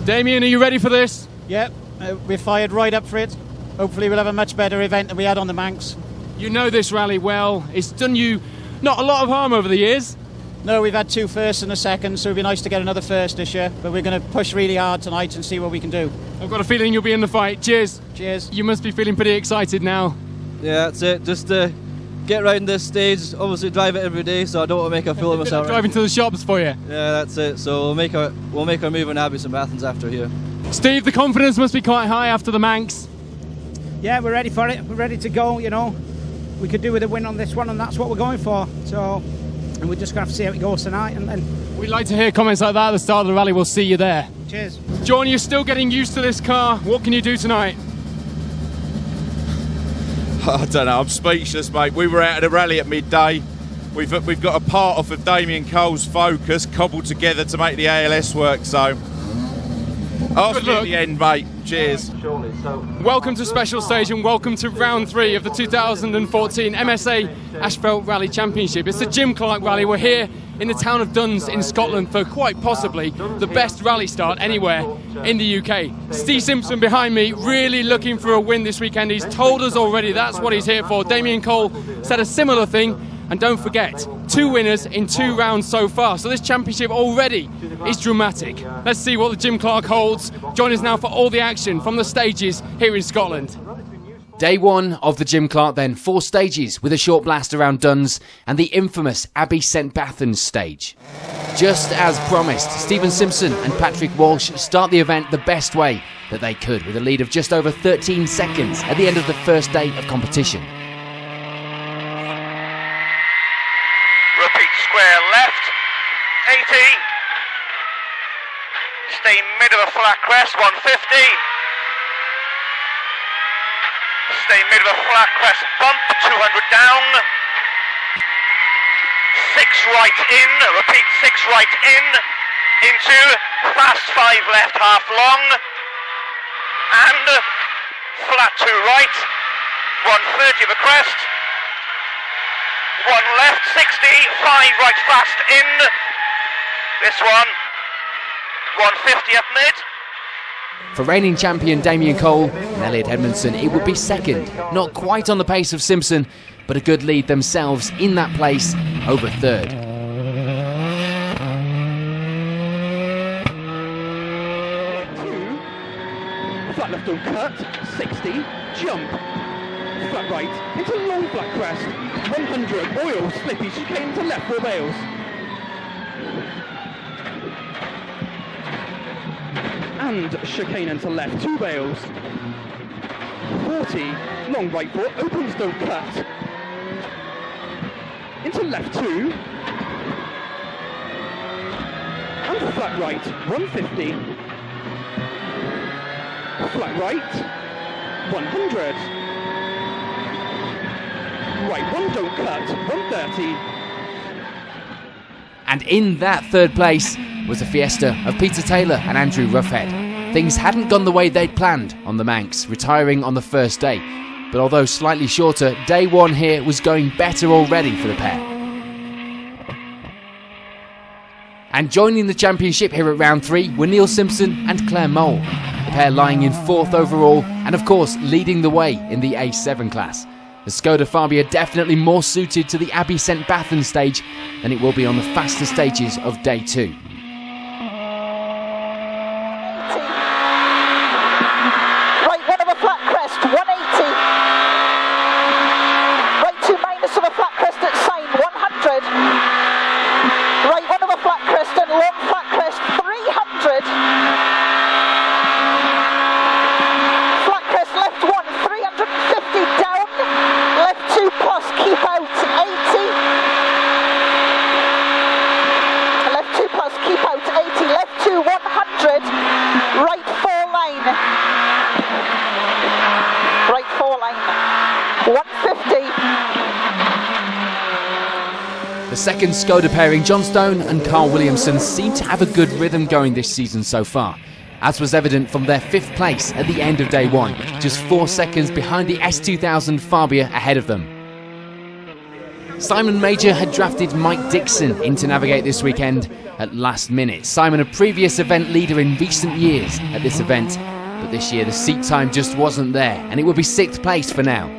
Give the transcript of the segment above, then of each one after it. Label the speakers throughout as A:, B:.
A: Damien, are you ready for this?
B: Yep, we're fired right up for it. Hopefully we'll have a much better event than we had on the Manx.
A: You know this rally well. It's done you not a lot of harm over the years.
B: No, we've had 2 firsts and a second, so it'd be nice to get another first this year. But we're going to push really hard tonight and see what we can do.
A: I've got a feeling you'll be in the fight. Cheers.
B: Cheers.
A: You must be feeling pretty excited now.
C: Yeah, that's it. Just get round this stage. Obviously drive it every day, so I don't want to make a fool of myself.
A: Driving to the shops for you.
C: Yeah, that's it. So we'll make our move on Abbey St Bathans after here.
A: Steve, the confidence must be quite high after the Manx.
D: Yeah, we're ready for it. We're ready to go, you know. We could do with a win on this one, and that's what we're going for. So, and we're just going to have to see how it goes tonight. And then
A: We'd like to hear comments like that at the start of the rally. We'll see you there.
D: Cheers.
A: John, you're still getting used to this car. What can you do tonight?
E: I don't know, I'm speechless, mate. We were out at a rally at midday. We've got a part off of Damien Cole's Focus cobbled together to make the ALS work, so I'll see you at the end, mate. Cheers.
A: Welcome to Special Stage and welcome to round 3 of the 2014 MSA Asphalt Rally Championship. It's the Jim Clark Rally. We're here in the town of Duns in Scotland for quite possibly the best rally start anywhere in the UK. Steve Simpson behind me, really looking for a win this weekend. He's told us already that's what he's here for. Damien Cole said a similar thing. And don't forget, 2 winners in 2 rounds so far. So this championship already is dramatic. Let's see what the Jim Clark holds. Join us now for all the action from the stages here in Scotland.
F: Day 1 of the Jim Clark then, 4 stages with a short blast around Duns and the infamous Abbey St Bathans stage. Just as promised, Stephen Simpson and Patrick Walsh start the event the best way that they could, with a lead of just over 13 seconds at the end of the first day of competition.
G: Repeat square left, 80. Stay mid of a flat crest, 150. Stay mid of a flat crest bump, 200 down. 6 right in, repeat 6 right in, into fast 5 left, half long. And flat 2 right, 130 of a crest. 1 left, 60, 5 right fast in. This one, 150 up mid.
F: For reigning champion Damien Cole and Elliot Edmondson, it would be second. Not quite on the pace of Simpson, but a good lead themselves in that place over third.
H: Flat left don't cut, 60, jump. Flat right, into long flat crest, 100, oil, slippy, chicane to left, 4 bales. And chicane into left, 2 bales. 40, long right 4, opens don't cut. Into left 2. And flat right, 150. Flat right, 100. Right, 1 don't cut, 130.
F: And in that third place was a fiesta of Peter Taylor and Andrew Roughhead. Things hadn't gone the way they'd planned on the Manx, retiring on the first day. But although slightly shorter, day 1 here was going better already for the pair. And joining the championship here at round 3 were Neil Simpson and Claire Mole, the pair lying in 4th overall and of course leading the way in the A7 class. The Skoda Fabia definitely more suited to the Abbey St Bathans stage than it will be on the faster stages of day 2.
I: Right, 1 of a flat crest, 180. Right 2 minus of a flat crest at sign, 100. Right 1 of a flat crest and long flat crest, 300. Flat crest left 1, 350 down. Left 2 plus, keep out, 80. Left 2 plus, keep out, 80. Left 2, 100. Right 4 line. Right 4 line. 150.
F: The second Skoda pairing, John Stone and Carl Williamson, seem to have a good rhythm going this season so far, as was evident from their 5th place at the end of day 1, just 4 seconds behind the S2000 Fabia ahead of them. Simon Major had drafted Mike Dixon in to navigate this weekend at last minute. Simon, a previous event leader in recent years at this event, but this year the seat time just wasn't there, and it would be 6th place for now.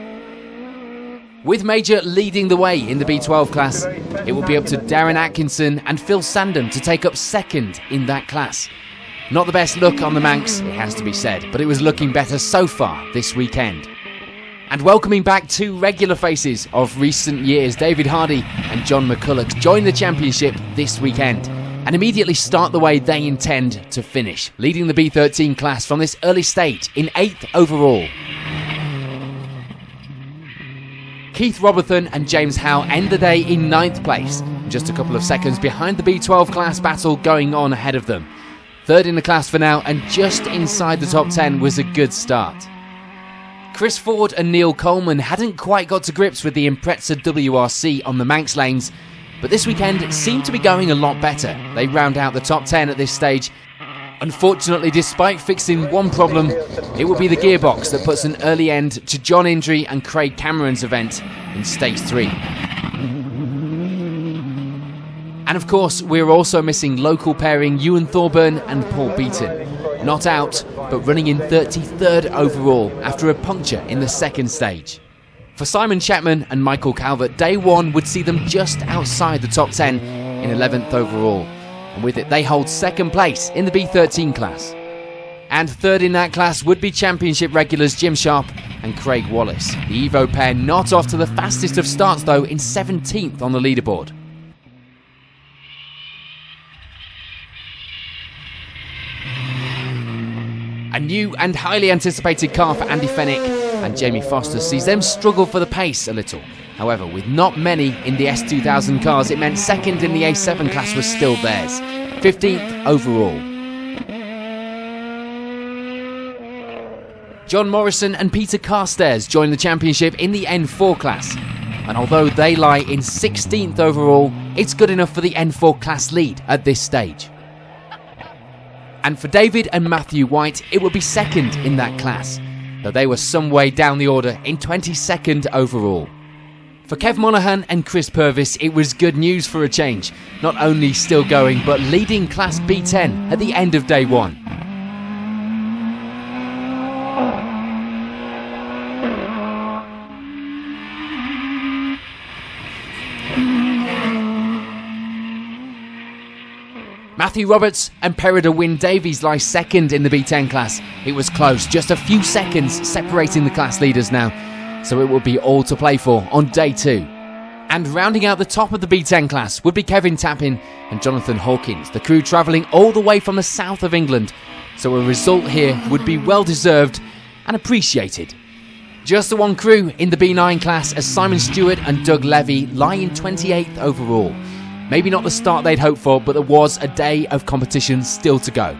F: With Major leading the way in the B12 class, it will be up to Darren Atkinson and Phil Sandham to take up 2nd in that class. Not the best look on the Manx, it has to be said, but it was looking better so far this weekend. And welcoming back 2 regular faces of recent years, David Hardy and John McCulloch join the championship this weekend and immediately start the way they intend to finish, leading the B13 class from this early stage in 8th overall. Keith Robertson and James Howe end the day in 9th place, just a couple of seconds behind the B12 class battle going on ahead of them. 3rd in the class for now, and just inside the top 10 was a good start. Chris Ford and Neil Coleman hadn't quite got to grips with the Impreza WRC on the Manx lanes, but this weekend seemed to be going a lot better. They round out the top 10 at this stage. Unfortunately, despite fixing one problem, it will be the gearbox that puts an early end to John Indry and Craig Cameron's event in Stage 3. And of course, we're also missing local pairing Ewan Thorburn and Paul Beaton. Not out, but running in 33rd overall after a puncture in the 2nd stage. For Simon Chapman and Michael Calvert, day 1 would see them just outside the top 10 in 11th overall. And with it, they hold 2nd place in the B13 class. And 3rd in that class would be championship regulars Jim Sharp and Craig Wallace. The Evo pair not off to the fastest of starts though, in 17th on the leaderboard. A new and highly anticipated car for Andy Fennick and Jamie Foster sees them struggle for the pace a little. However, with not many in the S2000 cars, it meant 2nd in the A7 class was still theirs. 15th overall. John Morrison and Peter Carstairs join the championship in the N4 class. And although they lie in 16th overall, it's good enough for the N4 class lead at this stage. And for David and Matthew White, it would be 2nd in that class, though they were some way down the order in 22nd overall. For Kev Monaghan and Chris Purvis, it was good news for a change, not only still going, but leading Class B10 at the end of day 1. Matthew Roberts and Perida Wynne Davies lie 2nd in the B10 class. It was close, just a few seconds separating the class leaders now, so it will be all to play for on day 2. And rounding out the top of the B10 class would be Kevin Tappin and Jonathan Hawkins, the crew travelling all the way from the south of England, so a result here would be well deserved and appreciated. Just the one crew in the B9 class as Simon Stewart and Doug Levy lie in 28th overall. Maybe not the start they'd hoped for, but there was a day of competition still to go.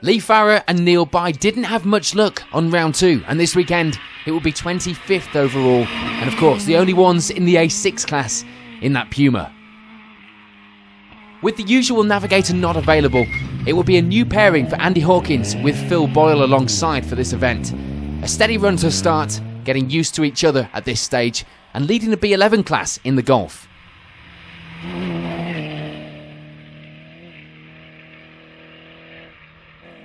F: Lee Farrer and Neil Bye didn't have much luck on round 2, and this weekend it will be 25th overall, and of course the only ones in the A6 class in that Puma. With the usual navigator not available, it will be a new pairing for Andy Hawkins with Phil Boyle alongside for this event. A steady run to start, getting used to each other at this stage, and leading the B11 class in the Golf.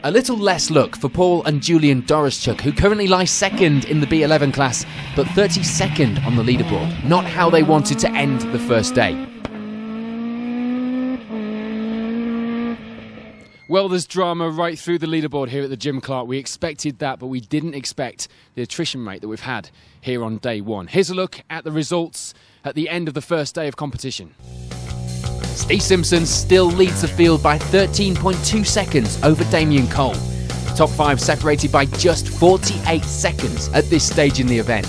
F: A little less luck for Paul and Julian Doroschuk, who currently lie 2nd in the B11 class, but 32nd on the leaderboard. Not how they wanted to end the first day.
A: Well, there's drama right through the leaderboard here at the Jim Clark. We expected that, but we didn't expect the attrition rate that we've had here on day 1. Here's a look at the results at the end of the first day of competition.
F: Steve Simpson still leads the field by 13.2 seconds over Damien Cole. The top 5 separated by just 48 seconds at this stage in the event.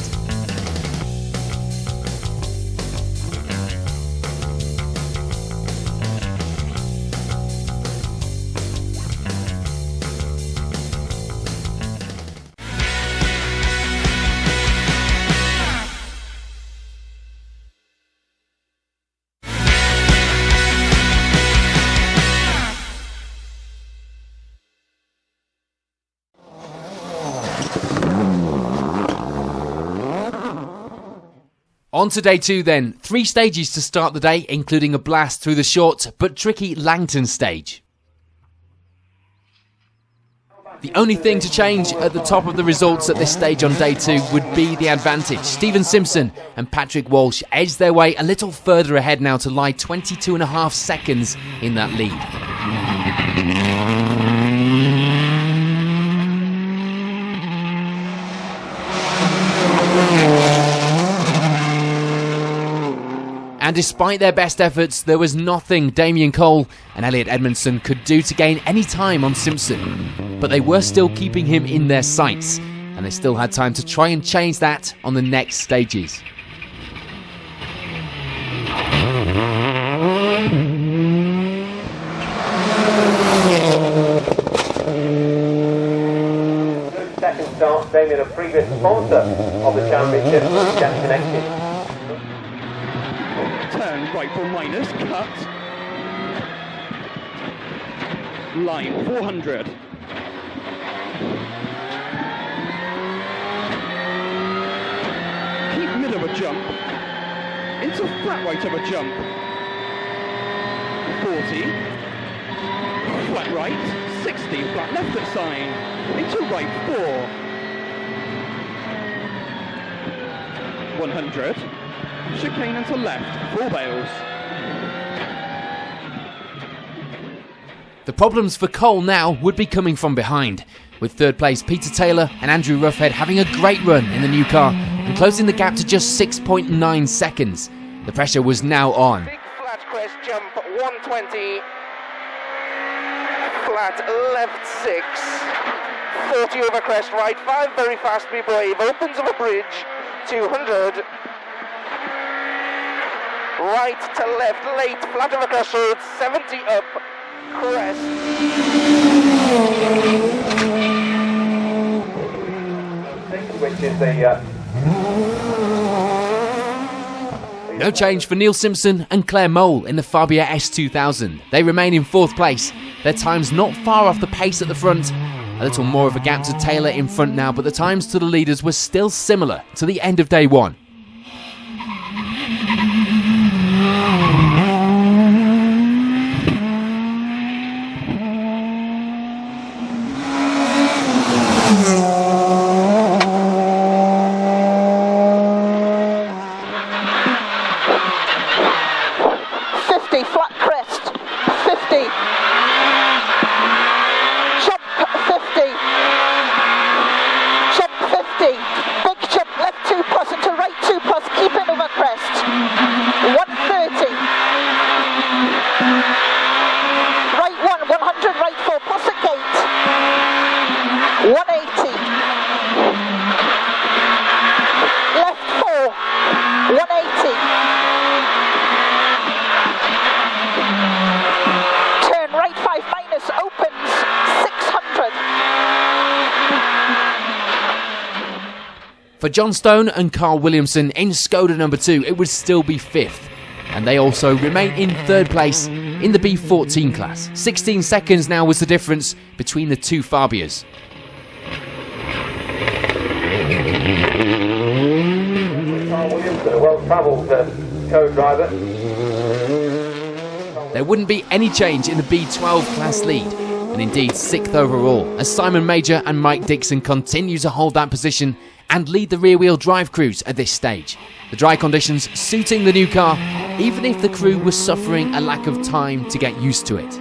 F: On to day 2 then. 3 stages to start the day, including a blast through the short but tricky Langton stage. The only thing to change at the top of the results at this stage on day 2 would be the advantage. Stephen Simpson and Patrick Walsh edge their way a little further ahead now to lie 22.5 seconds in that lead. And despite their best efforts, there was nothing Damien Cole and Elliot Edmondson could do to gain any time on Simpson. But they were still keeping him in their sights, and they still had time to try and change that on the next stages.
J: Second start, Damien, a previous sponsor of the championship, Jet Connected.
H: Turn right for minus, cut. Line 400. Keep mid of a jump. Into flat right of a jump. 40. Flat right. 60. Flat left at sign. Into right 4. 100. Chicane into left, 4 bales.
F: The problems for Cole now would be coming from behind, with third place Peter Taylor and Andrew Ruffhead having a great run in the new car and closing the gap to just 6.9 seconds. The pressure was now on.
G: Big flat crest jump, 120. Flat left 6. 40 over crest right, 5 very fast, be brave. Opens of a bridge, 200. Right to left, late, flat of a crest road, 70 up, crest.
J: Which is the...
F: No change for Neil Simpson and Claire Mole in the Fabia S2000. They remain in 4th place. Their times not far off the pace at the front. A little more of a gap to Taylor in front now, but the times to the leaders were still similar to the end of day 1. For John Stone and Carl Williamson in Skoda number 2, it would still be 5th. And they also remain in 3rd place in the B14 class. 16 seconds now was the difference between the two Fabias.
J: Carl Williamson, a well-travelled co-driver.
F: There wouldn't be any change in the B12 class lead, and indeed 6th overall, as Simon Major and Mike Dixon continue to hold that position and lead the rear-wheel drive crews at this stage. The dry conditions suiting the new car, even if the crew was suffering a lack of time to get used to it.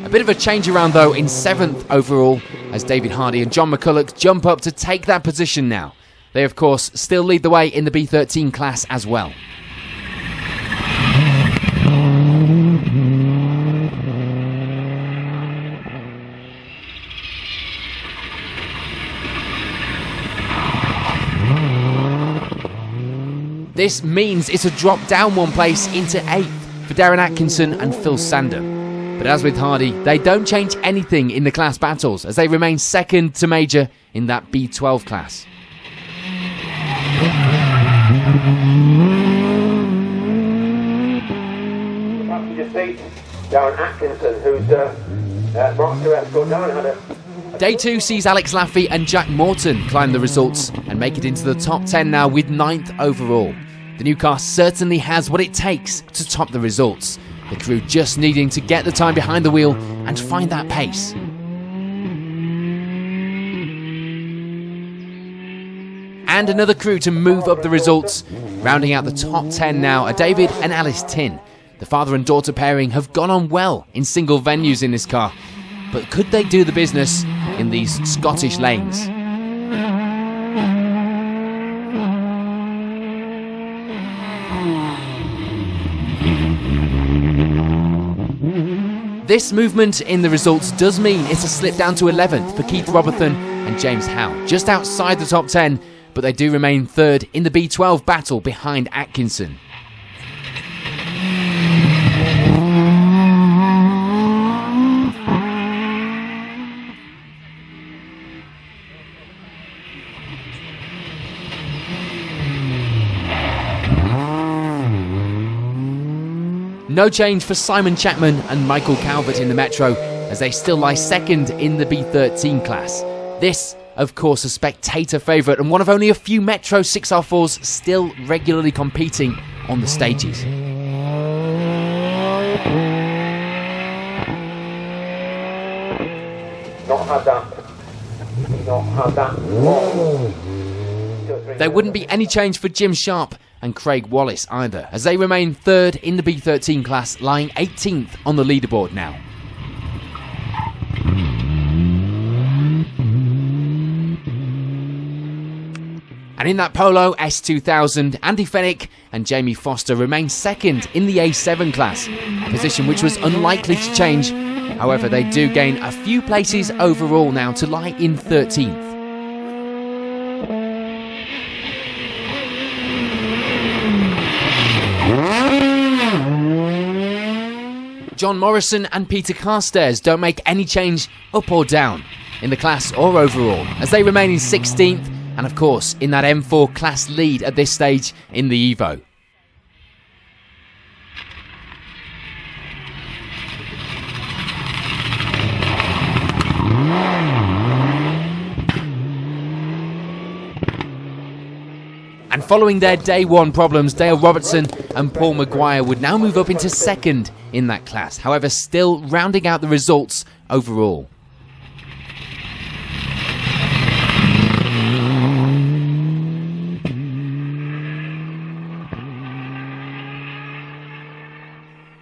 F: A bit of a change around though in 7th overall, as David Hardy and John McCulloch jump up to take that position now. They of course still lead the way in the B13 class as well. This means it's a drop down 1 place into 8th for Darren Atkinson and Phil Sander. But as with Hardy, they don't change anything in the class battles as they remain 2nd to Major in that B12 class.
J: Passenger seat, Darren Atkinson, who's marked to escort down, had a
F: Day 2 sees Alex Laffey and Jack Morton climb the results and make it into the top 10 now with 9th overall. The new car certainly has what it takes to top the results. The crew just needing to get the time behind the wheel and find that pace. And another crew to move up the results. Rounding out the top 10 now are David and Alice Tin. The father and daughter pairing have gone on well in single venues in this car. But could they do the business in these Scottish lanes? This movement in the results does mean it's a slip down to 11th for Keith Robertson and James Howe, just outside the top 10, but they do remain 3rd in the B12 battle behind Atkinson. No change for Simon Chapman and Michael Calvert in the Metro, as they still lie 2nd in the B13 class. This, of course, a spectator favourite and one of only a few Metro 6R4s still regularly competing on the stages.
J: not had that long.
F: There wouldn't be any change for Jim Sharp and Craig Wallace either, as they remain 3rd in the B13 class, lying 18th on the leaderboard now. And in that Polo S2000, Andy Fennick and Jamie Foster remain 2nd in the A7 class, a position which was unlikely to change. However, they do gain a few places overall now to lie in 13th. John Morrison and Peter Carstairs don't make any change up or down in the class or overall, as they remain in 16th and of course in that M4 class lead at this stage in the Evo. And following their day one problems, Dale Robertson and Paul Maguire would now move up into 2nd in that class, however still rounding out the results overall.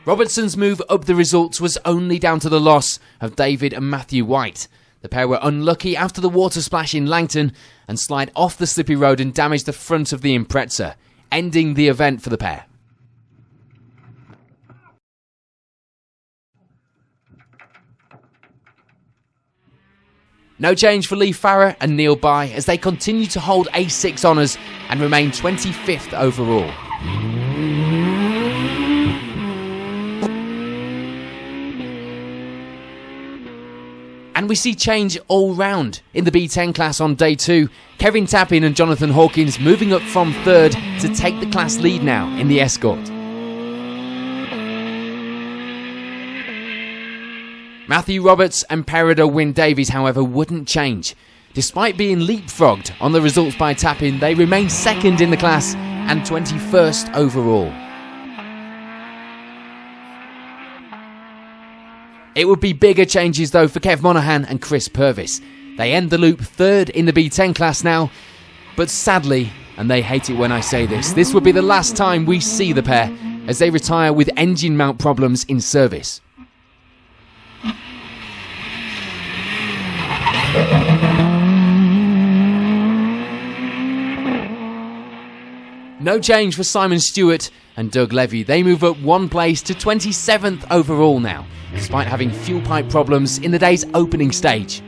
F: Robertson's move up the results was only down to the loss of David and Matthew White. The pair were unlucky after the water splash in Langton and slide off the slippy road and damage the front of the Impreza, ending the event for the pair. No change for Lee Farrer and Neil Bye as they continue to hold A6 honours and remain 25th overall. And we see change all round in the B10 class on day 2. Kevin Tappin and Jonathan Hawkins moving up from 3rd to take the class lead now in the Escort. Matthew Roberts and Peredo Wynne Davies, however, wouldn't change. Despite being leapfrogged on the results by Tappin, they remain 2nd in the class and 21st overall. It would be bigger changes though for Kev Monaghan and Chris Purvis. They end the loop 3rd in the B10 class now, but sadly, and they hate it when I say this would be the last time we see the pair as they retire with engine mount problems in service. No change for Simon Stewart and Doug Levy. They move up 1 place to 27th overall now, despite having fuel pipe problems in the day's opening stage.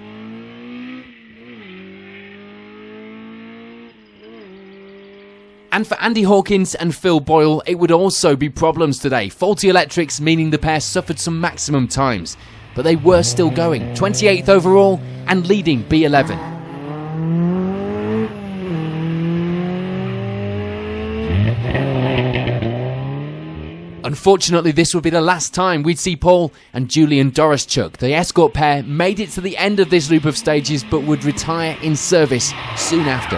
F: And for Andy Hawkins and Phil Boyle, it would also be problems today. Faulty electrics meaning the pair suffered some maximum times, but they were still going, 28th overall and leading B11. Unfortunately, this would be the last time we'd see Paul and Julian Doroschuk. The escort pair made it to the end of this loop of stages but would retire in service soon after.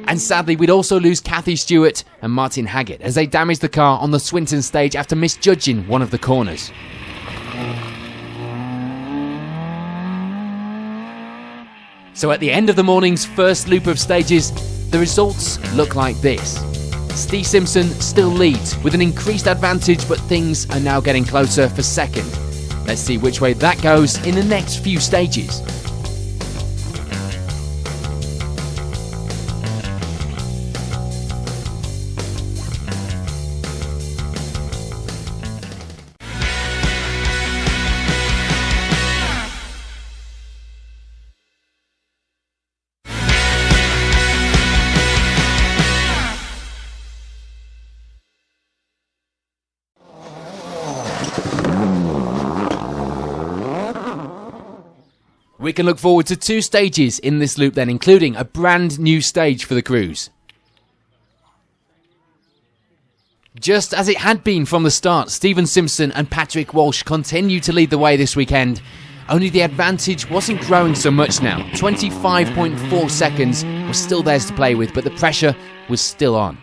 F: And sadly, we'd also lose Kathy Stewart and Martin Haggett as they damaged the car on the Swinton stage after misjudging one of the corners. So at the end of the morning's first loop of stages, the results look like this. Steve Simpson still leads with an increased advantage, but things are now getting closer for second. Let's see which way that goes in the next few stages. We can look forward to 2 stages in this loop then, including a brand new stage for the crews. Just as it had been from the start, Stephen Simpson and Patrick Walsh continue to lead the way this weekend. Only the advantage wasn't growing so much now. 25.4 seconds was still theirs to play with, but the pressure was still on.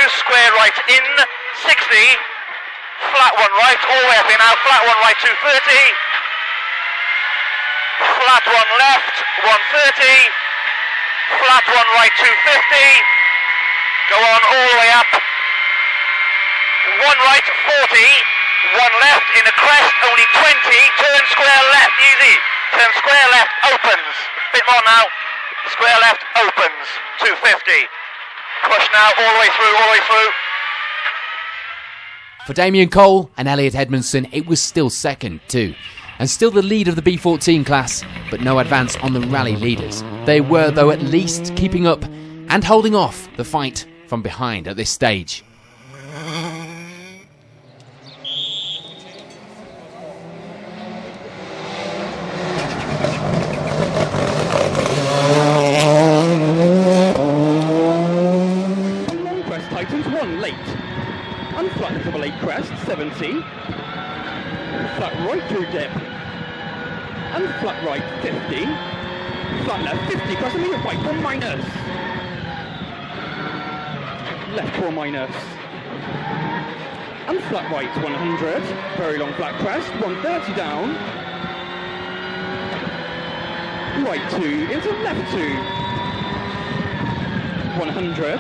G: Square right in, 60, flat one right, all the way up here now, flat one right 230, flat one left 130, flat one right 250, go on all the way up, one right 40, one left in a crest, only 20, turn square left, easy, turn square left, opens, bit more now, square left opens, 250. Push now, all the way through, all the way through.
F: For Damien Cole and Elliot Edmondson, it was still second too. And still the lead of the B14 class, but no advance on the rally leaders. They were, though, at least keeping up and holding off the fight from behind at this stage.
H: Unflat double 8 crest, 70. Flat right through dip. And flat right, 50. Flat left, 50. Crest and medium right, 1 minus. Left 4 minus. And flat right, 100. Very long flat crest, 130 down. Right 2 into left 2. 100.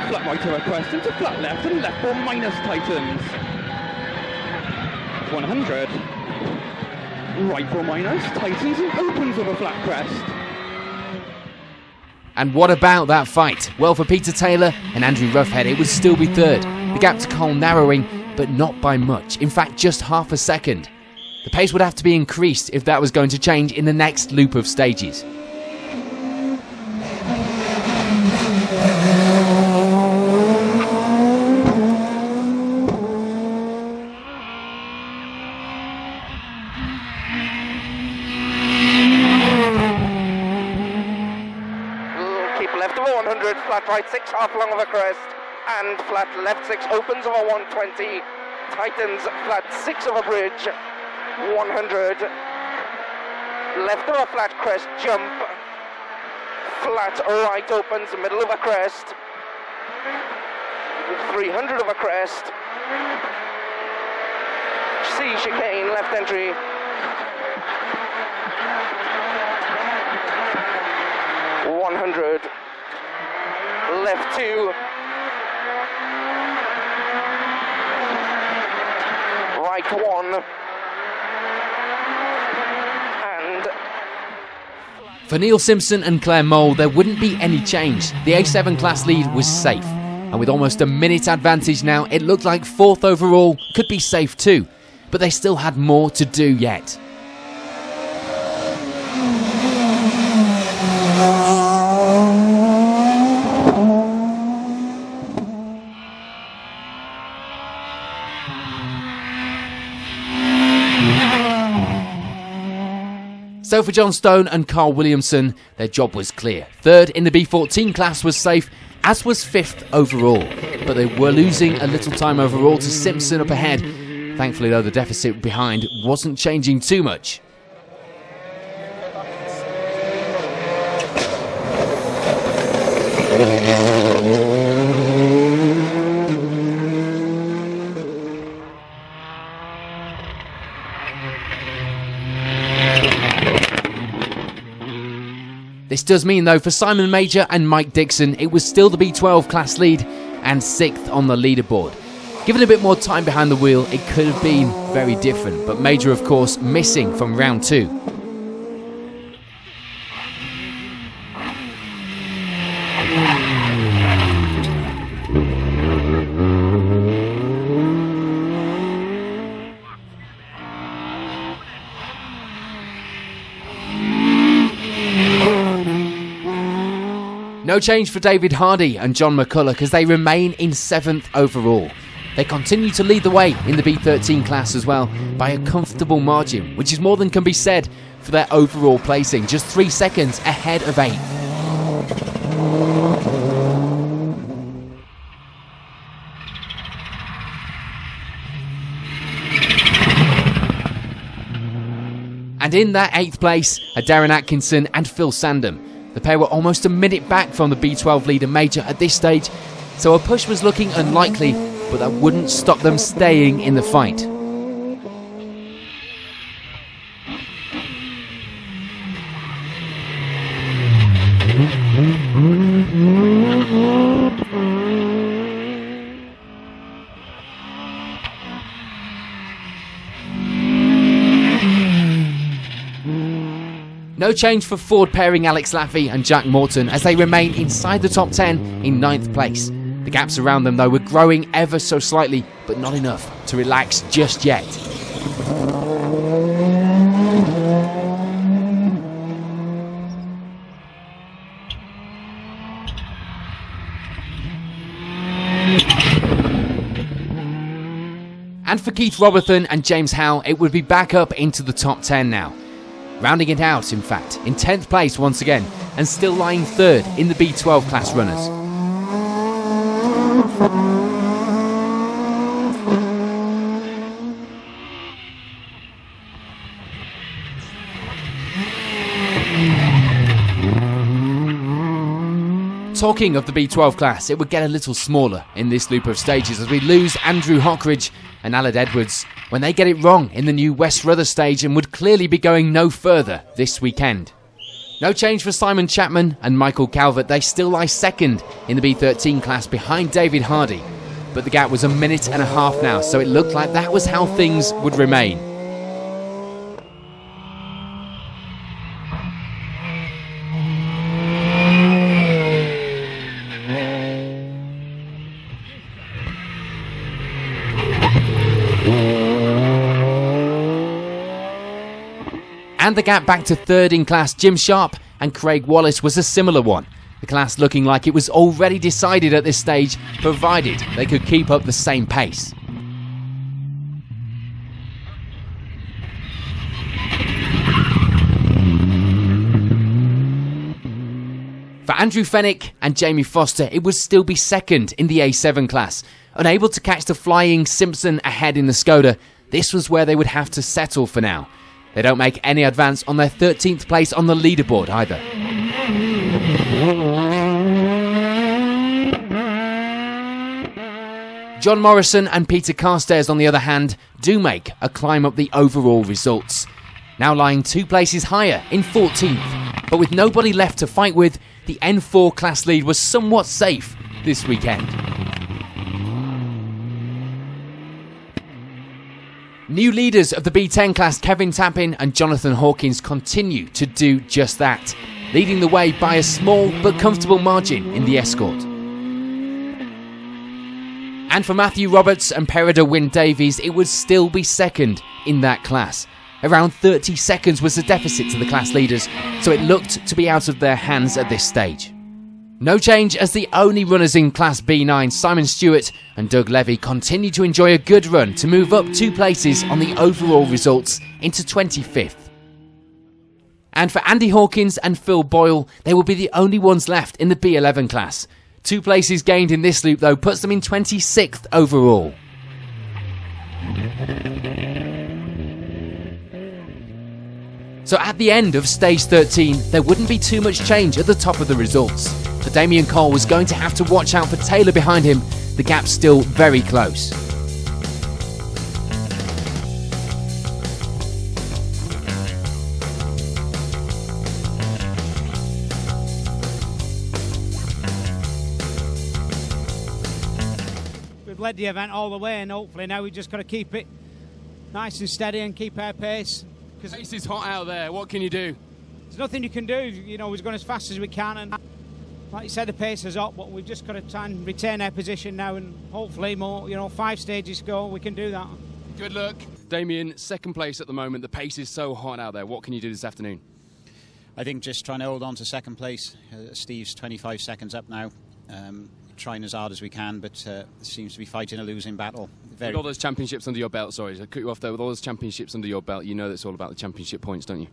H: Flat right over crest into flat left and left 4 minus tightens. 100. Right 4 minus tightens and opens over flat crest.
F: And what about that fight? Well, for Peter Taylor and Andrew Roughhead, it would still be third. The gap to Cole narrowing, but not by much. In fact, just half a second. The pace would have to be increased if that was going to change in the next loop of stages.
J: Flat right 6, half long of a crest, and flat left 6 opens over 120, tightens flat 6 of a bridge, 100, left of a flat crest, jump, flat right opens, middle of a crest, 300 of a crest, C chicane, left entry, left 2, right 1, and...
F: For Neil Simpson and Claire Mole, there wouldn't be any change. The A7 class lead was safe. and with almost a minute advantage now, it looked like 4th overall could be safe too, but they still had more to do yet. So for John Stone and Carl Williamson, their job was clear. 3rd in the B14 class was safe, as was 5th overall. But they were losing a little time overall to Simpson up ahead. Thankfully though, the deficit behind wasn't changing too much. This does mean, though, for Simon Major and Mike Dixon, it was still the B12 class lead and 6th on the leaderboard. Given a bit more time behind the wheel, it could have been very different, but Major, of course, missing from round 2. No change for David Hardy and John McCulloch as they remain in 7th overall. They continue to lead the way in the B13 class as well by a comfortable margin, which is more than can be said for their overall placing, just 3 seconds ahead of 8th. And in that 8th place are Darren Atkinson and Phil Sandham. The pair were almost a minute back from the B12 leader Major at this stage, so a push was looking unlikely, but that wouldn't stop them staying in the fight. No change for Ford pairing Alex Laffey and Jack Morton as they remain inside the top 10 in 9th place. The gaps around them though were growing ever so slightly, but not enough to relax just yet. And for Keith Robertson and James Howe, it would be back up into the top 10 now. Rounding it out, in fact, in 10th place once again, and still lying 3rd in the B12 class runners. Talking of the B12 class, it would get a little smaller in this loop of stages as we lose Andrew Hockridge and Aled Edwards when they get it wrong in the new West Ruther stage and would clearly be going no further this weekend. No change for Simon Chapman and Michael Calvert. They still lie 2nd in the B13 class behind David Hardy, but the gap was a minute and a half now, so it looked like that was how things would remain. And the gap back to 3rd in class, Jim Sharp and Craig Wallace, was a similar one. The class looking like it was already decided at this stage, provided they could keep up the same pace. For Andrew Fennick and Jamie Foster, it would still be 2nd in the A7 class. Unable to catch the flying Simpson ahead in the Skoda, this was where they would have to settle for now. They don't make any advance on their 13th place on the leaderboard either. John Morrison and Peter Carstairs, on the other hand, do make a climb up the overall results. Now lying 2 places higher in 14th, but with nobody left to fight with, the N4 class lead was somewhat safe this weekend. New leaders of the B10 class, Kevin Tappin and Jonathan Hawkins, continue to do just that, leading the way by a small but comfortable margin in the Escort. And for Matthew Roberts and Pereira Wynne Davies, it would still be second in that class. Around 30 seconds was the deficit to the class leaders, so it looked to be out of their hands at this stage. No change as the only runners in Class B9, Simon Stewart and Doug Levy, continue to enjoy a good run to move up 2 places on the overall results into 25th. And for Andy Hawkins and Phil Boyle, they will be the only ones left in the B11 class. 2 places gained in this loop though puts them in 26th overall. So at the end of stage 13, there wouldn't be too much change at the top of the results. But Damien Cole was going to have to watch out for Taylor behind him. The gap's still very close.
D: We've led the event all the way, and hopefully now we've just got to keep it nice and steady and keep our pace.
A: Because pace is hot out there. What can you do?
D: There's nothing you can do. You know, we're going as fast as we can, and like you said, the pace is up, but we've just got to try and retain our position now, and hopefully more, 5 stages to go, we can do that.
A: Good luck. Damien, second place at the moment. The pace is so hot out there. What can you do this afternoon?
B: I think just trying to hold on to second place. Steve's 25 seconds up now. Trying as hard as we can, but seems to be fighting a losing battle.
A: With all those championships under your belt, sorry, I cut you off there. With all those championships under your belt, you know it's all about the championship points, don't you?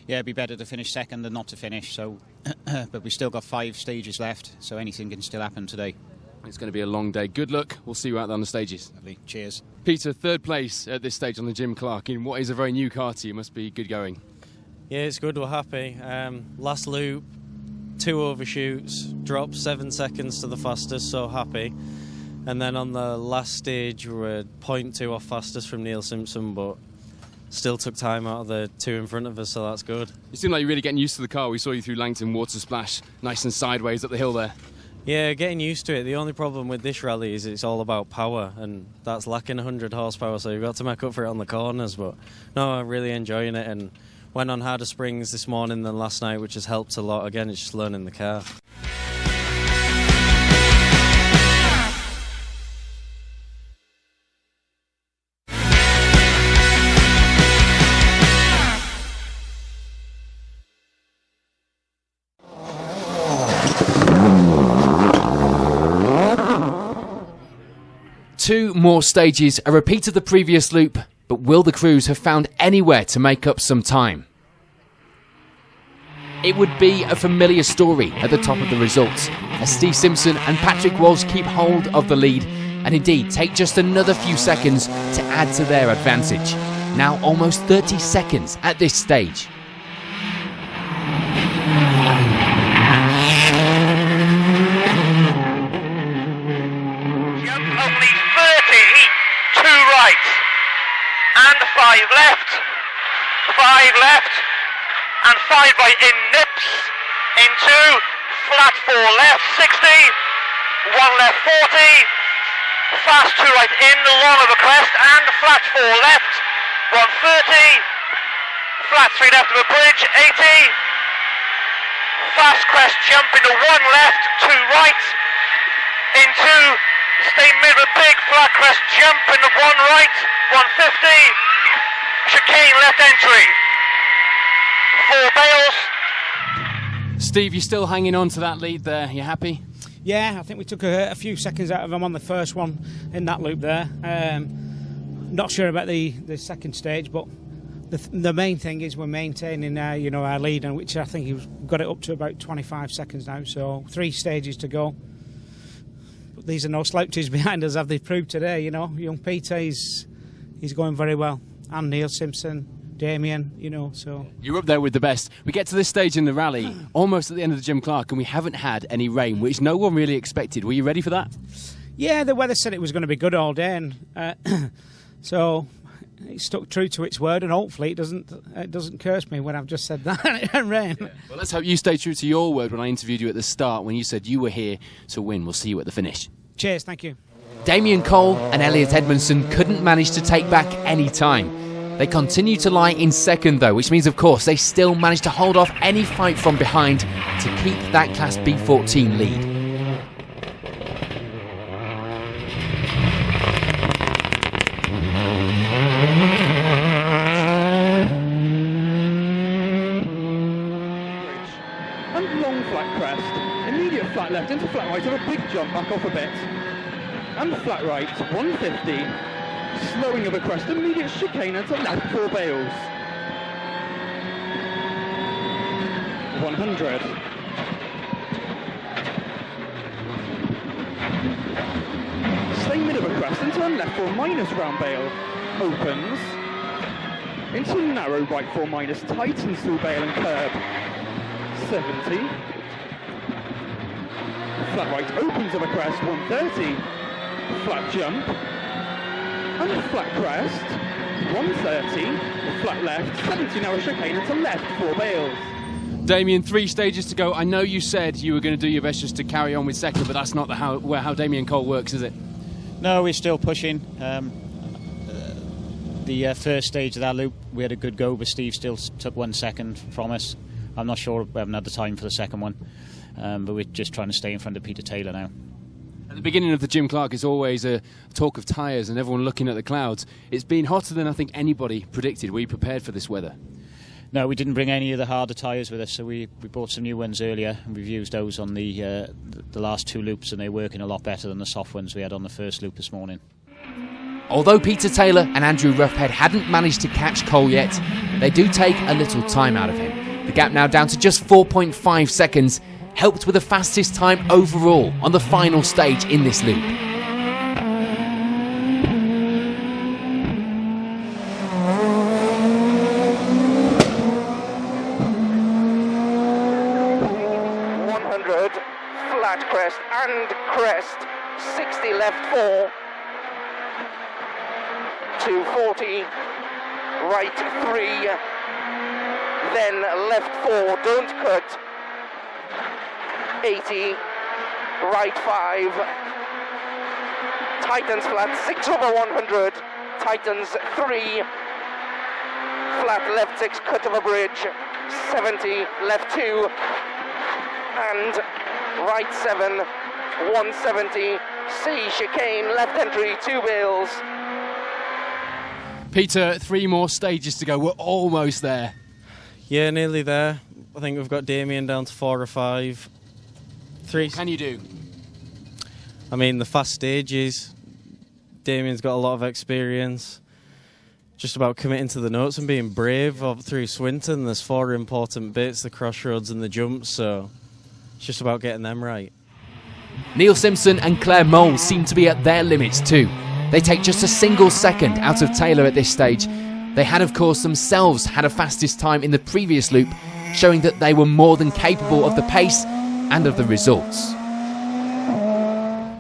B: Yeah, it'd be better to finish second than not to finish. So, but we've still got 5 stages left, so anything can still happen today.
A: It's going to be a long day. Good luck. We'll see you out there on the stages.
B: Lovely. Cheers.
A: Peter, third place at this stage on the Jim Clark in what is a very new car to you. Must be good going.
K: Yeah, it's good. We're happy. Last loop, 2 overshoots, dropped 7 seconds to the fastest, so happy. And then on the last stage, we were 0.2 off fastest from Neil Simpson, but still took time out of the 2 in front of us, so that's good.
A: You seem like you're really getting used to the car. We saw you through Langton Water Splash, nice and sideways up the hill there.
K: Yeah, getting used to it. The only problem with this rally is it's all about power, and that's lacking 100 horsepower, so you've got to make up for it on the corners. But no, I'm really enjoying it, and went on harder springs this morning than last night, which has helped a lot. Again, it's just learning the car.
F: Two more stages, a repeat of the previous loop, but will the crews have found anywhere to make up some time? It would be a familiar story at the top of the results, as Steve Simpson and Patrick Walsh keep hold of the lead, and indeed take just another few seconds to add to their advantage. Now almost 30 seconds at this stage.
G: And 5 left, 5 left, and 5 right in nips, into flat 4 left, 60, 1 left 40, fast 2 right in, long of a crest, and flat 4 left, 130, flat 3 left of a bridge, 80, fast crest jump into 1 left, 2 right, into stay mid with big flat crest jump into 1 right, 150, chicane left entry, 4 bales.
A: Steve, you're still hanging on to that lead there. You happy?
D: Yeah, I think we took a few seconds out of them on the first one in that loop there. Not sure about the second stage, but the main thing is we're maintaining our lead, and which I think we've got it up to about 25 seconds now. So 3 stages to go. But these are no slouches behind us, have they proved today? Young Peter, he's going very well, and Neil Simpson, Damien, so...
A: You're up there with the best. We get to this stage in the rally, almost at the end of the Jim Clark, and we haven't had any rain, which no one really expected. Were you ready for that?
D: Yeah, the weather said it was going to be good all day, and so it stuck true to its word, and hopefully it doesn't curse me when I've just said that and rain.
A: Yeah. Well, let's hope you stay true to your word when I interviewed you at the start, when you said you were here to win. We'll see you at the finish.
D: Cheers, thank you.
F: Damien Cole and Elliot Edmondson couldn't manage to take back any time. They continue to lie in second though, which means of course they still manage to hold off any fight from behind to keep that Class B14 lead.
H: and long flat crest, immediate flat left into flat right, have a big jump back off a bit, and flat right, 150, slowing of a crest, immediate chicane into left 4 bales, 100, same mid of a crest into left 4 minus round bale, opens, into narrow right 4 minus, tightens through bale and curb, 70, flat right opens of a crest, 130, flat jump, and flat crest, 130, flat left, 70 narrow chicane into left 4 bales.
A: Damien, 3 stages to go. I know you said you were going to do your best just to carry on with second, but that's not how Damien Cole works, is it?
B: No, we're still pushing. The first stage of that loop, we had a good go, but Steve still took 1 second from us. I'm not sure, we haven't had the time for the second one, but we're just trying to stay in front of Peter Taylor now.
A: At the beginning of the Jim Clark, it's always a talk of tyres and everyone looking at the clouds. It's been hotter than I think anybody predicted. Were you prepared for this weather?
B: No, we didn't bring any of the harder tyres with us, so we bought some new ones earlier, and we've used those on the last 2 loops, and they're working a lot better than the soft ones we had on the first loop this morning.
F: Although Peter Taylor and Andrew Roughhead hadn't managed to catch Cole yet, they do take a little time out of him. The gap now down to just 4.5 seconds, helped with the fastest time overall on the final stage in this loop.
J: Flat crest and crest, 60 left 4, 240, right 3, then left 4, don't cut, 80, right 5, tightens flat 6 over 100, tightens 3, flat left 6, cut of a bridge, 70, left 2, and right 7, 170, C chicane, left entry, 2 bales.
A: Peter, 3 more stages to go. We're almost there.
K: Yeah, nearly there. I think we've got Damien down to 4 or 5. 3.
A: What can you do?
K: I mean, the fast stages, Damien's got a lot of experience. Just about committing to the notes and being brave through Swinton. There's 4 important bits, the crossroads and the jumps, so it's just about getting them right.
F: Neil Simpson and Claire Mole seem to be at their limits too. They take just a single second out of Taylor at this stage. They had, of course, themselves had a fastest time in the previous loop, showing that they were more than capable of the pace and of the results.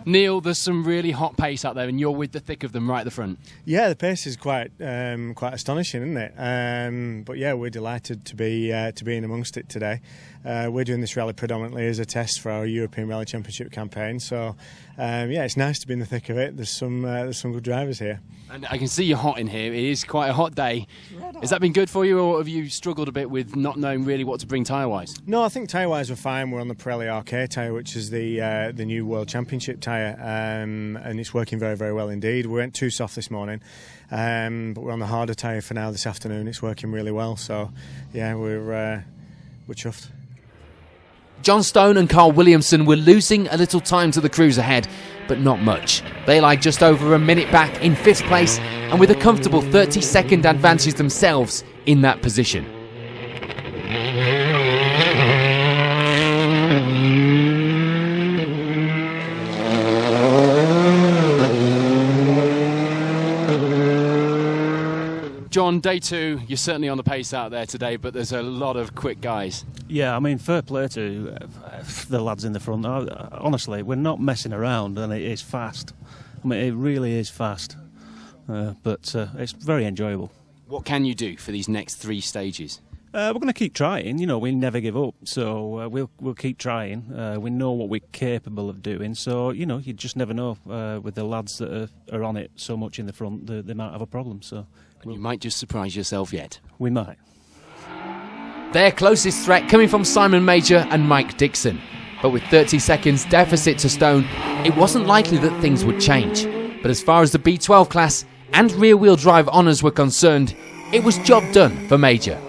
A: Neil, there's some really hot pace out there, and you're with the thick of them right at the front.
L: Yeah, the pace is quite astonishing, isn't it? But yeah, we're delighted to be in amongst it today. We're doing this rally predominantly as a test for our European Rally Championship campaign. So yeah, it's nice to be in the thick of it. There's some good drivers here.
A: And I can see you're hot in here. It is quite a hot day. Has that been good for you, or have you struggled a bit with not knowing really what to bring tyre-wise?
L: No, I think tyre-wise we're fine. We're on the Pirelli RK tyre, which is the new World Championship tyre, and it's working very, very well indeed. We went too soft this morning, but we're on the harder tyre for now this afternoon. It's working really well, so yeah, we're chuffed.
F: John Stone and Carl Williamson were losing a little time to the crews ahead, but not much. They lie just over a minute back in 5th place, and with a comfortable 30-second advantage themselves in that position.
A: John, day 2, you're certainly on the pace out there today, but there's a lot of quick guys.
M: Yeah, I mean, fair play to the lads in the front. Honestly, we're not messing around, and it is fast. I mean, it really is fast, but it's very enjoyable.
A: What can you do for these next 3 stages?
M: We're going to keep trying. You know, we never give up, so we'll keep trying. We know what we're capable of doing, so you know, you just never know with the lads that are on it so much in the front, they might have a problem. So
A: you might just surprise yourself yet.
M: We might.
F: Their closest threat coming from Simon Major and Mike Dixon. But with 30 seconds deficit to Stone, it wasn't likely that things would change. But as far as the B12 class and rear-wheel drive honours were concerned, it was job done for Major.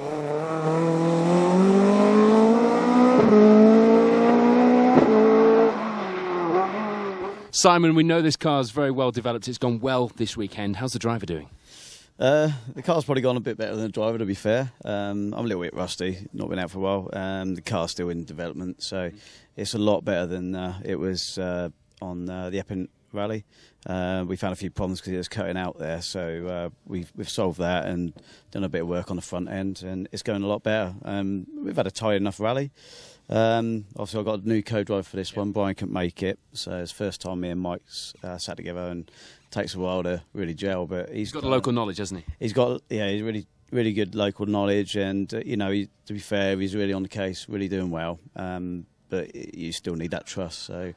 A: Simon, we know this car's very well developed. It's gone well this weekend. How's the driver doing?
N: The car's probably gone a bit better than the driver, to be fair. I'm a little bit rusty, not been out for a while. The car's still in development, so it's a lot better than it was on the Epping Rally. We found a few problems because it was cutting out there, so we've solved that and done a bit of work on the front end, and it's going a lot better. We've had a tight enough rally. Obviously, I've got a new co-driver for this one. Brian couldn't make it, so it's the first time me and Mike's sat together, and it takes a while to really gel. But he's
A: got the local knowledge, hasn't he?
N: He's got, he's really good local knowledge, and to be fair, he's really on the case, really doing well. But you still need that trust, so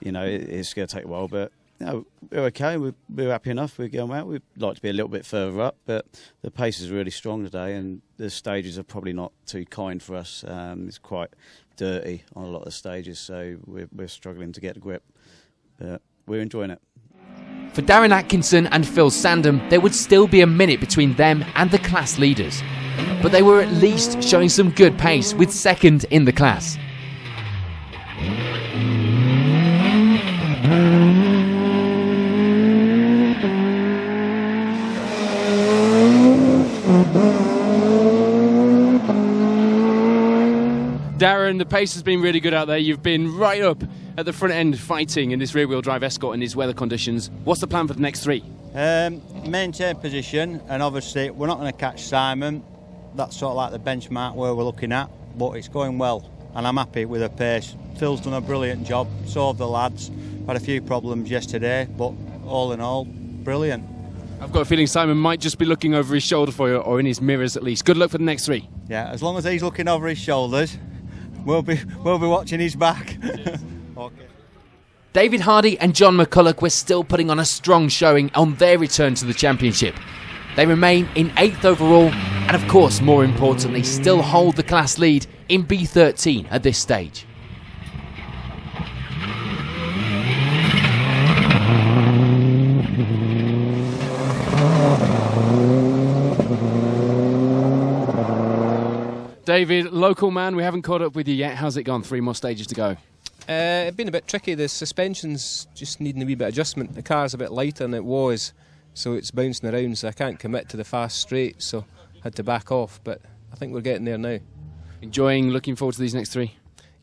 N: it's going to take a while. But we're okay. We're happy enough. We're going well. We'd like to be a little bit further up, but the pace is really strong today, and the stages are probably not too kind for us. It's quite dirty on a lot of the stages, so we're struggling to get the grip. But we're enjoying it.
F: For Darren Atkinson and Phil Sandham, there would still be a minute between them and the class leaders. But they were at least showing some good pace with second in the class.
A: Darren, the pace has been really good out there. You've been right up at the front end fighting in this rear-wheel drive Escort in these weather conditions. What's the plan for the next three?
O: Maintain position, and obviously we're not going to catch Simon. That's sort of like the benchmark where we're looking at, but it's going well, and I'm happy with the pace. Phil's done a brilliant job, so have the lads. Had a few problems yesterday, but all in all, brilliant.
A: I've got a feeling Simon might just be looking over his shoulder for you, or in his mirrors at least. Good luck for the next three.
O: Yeah, as long as he's looking over his shoulders, we'll be watching his back. Okay.
F: David Hardy and John McCulloch were still putting on a strong showing on their return to the championship. They remain in 8th overall, and of course, more importantly, still hold the class lead in B13 at this stage.
A: David, local man, we haven't caught up with you yet. How's it gone? 3 more stages to go.
P: It's been a bit tricky. The suspension's just needing a wee bit of adjustment. The car's a bit lighter than it was, so it's bouncing around, so I can't commit to the fast straight, so I had to back off, but I think we're getting there now.
A: Looking forward to these next three?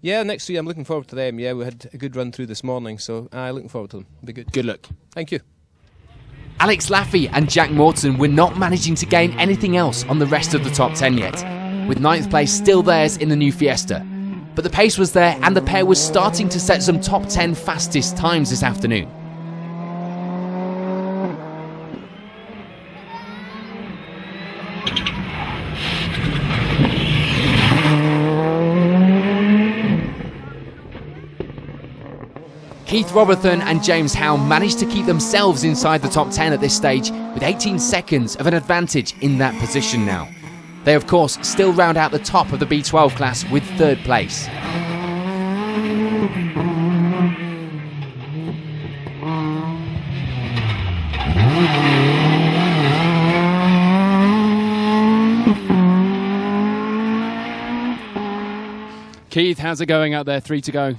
P: Yeah, next three I'm looking forward to them. Yeah, we had a good run through this morning, so I'm looking forward to them. It'll be good.
A: Good luck.
P: Thank you.
F: Alex Laffey and Jack Morton were not managing to gain anything else on the rest of the top 10 yet, with 9th place still theirs in the new Fiesta. But the pace was there, and the pair was starting to set some top 10 fastest times this afternoon. Keith Robertson and James Howe managed to keep themselves inside the top 10 at this stage, with 18 seconds of an advantage in that position now. They, of course, still round out the top of the B12 class with 3rd place.
A: Keith, how's it going out there? 3 to go.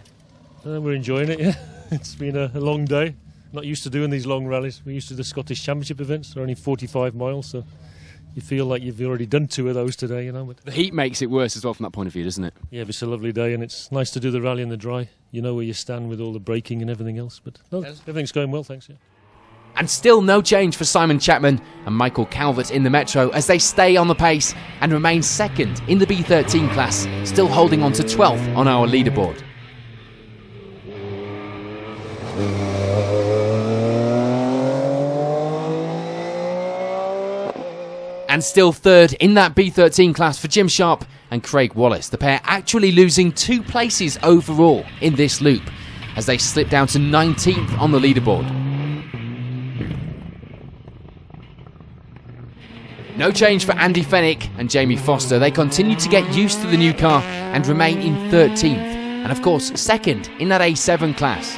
Q: We're enjoying it, yeah. It's been a long day. Not used to doing these long rallies. We're used to the Scottish Championship events. They're only 45 miles, so you feel like you've already done 2 of those today, But
A: the heat makes it worse as well from that point of view, doesn't it?
Q: Yeah, it's a lovely day, and it's nice to do the rally in the dry. You know where you stand with all the braking and everything else. But no, everything's going well, thanks. Yeah.
F: And still no change for Simon Chapman and Michael Calvert in the Metro as they stay on the pace and remain 2nd in the B13 class, still holding on to 12th on our leaderboard. And still 3rd in that B13 class for Jim Sharp and Craig Wallace, the pair actually losing 2 places overall in this loop as they slip down to 19th on the leaderboard. No change for Andy Fennick and Jamie Foster. They continue to get used to the new car and remain in 13th, and of course 2nd in that A7 class.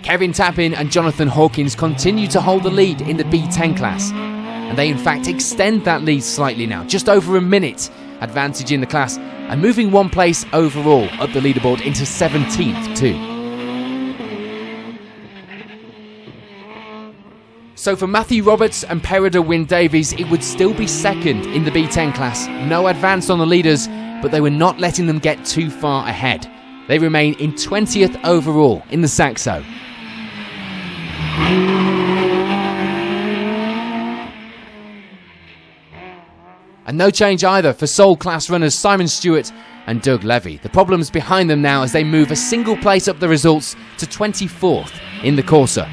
F: Kevin Tappin and Jonathan Hawkins continue to hold the lead in the B10 class. and they in fact extend that lead slightly now, just over a minute advantage in the class, and moving one place overall up the leaderboard into 17th too. So for Matthew Roberts and Perida Wyn Davies, it would still be second in the B10 class. No advance on the leaders, but they were not letting them get too far ahead. They remain in 20th overall in the Saxo. And no change either for Seoul class runners Simon Stewart and Doug Levy. The problem's behind them now as they move a single place up the results to 24th in the Corsa.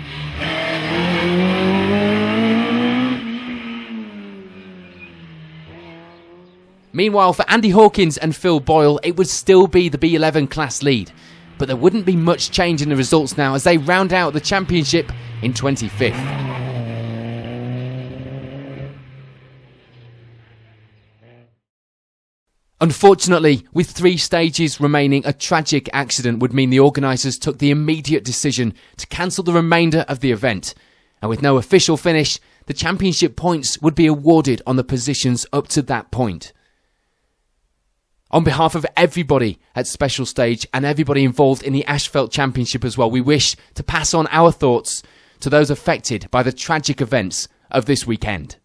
F: Meanwhile, for Andy Hawkins and Phil Boyle, it would still be the B11 class lead, but there wouldn't be much change in the results now as they round out the championship in 25th. Unfortunately, with 3 stages remaining, a tragic accident would mean the organisers took the immediate decision to cancel the remainder of the event, and with no official finish, the championship points would be awarded on the positions up to that point. On behalf of everybody at Special Stage and everybody involved in the Asphalt Championship as well, we wish to pass on our thoughts to those affected by the tragic events of this weekend.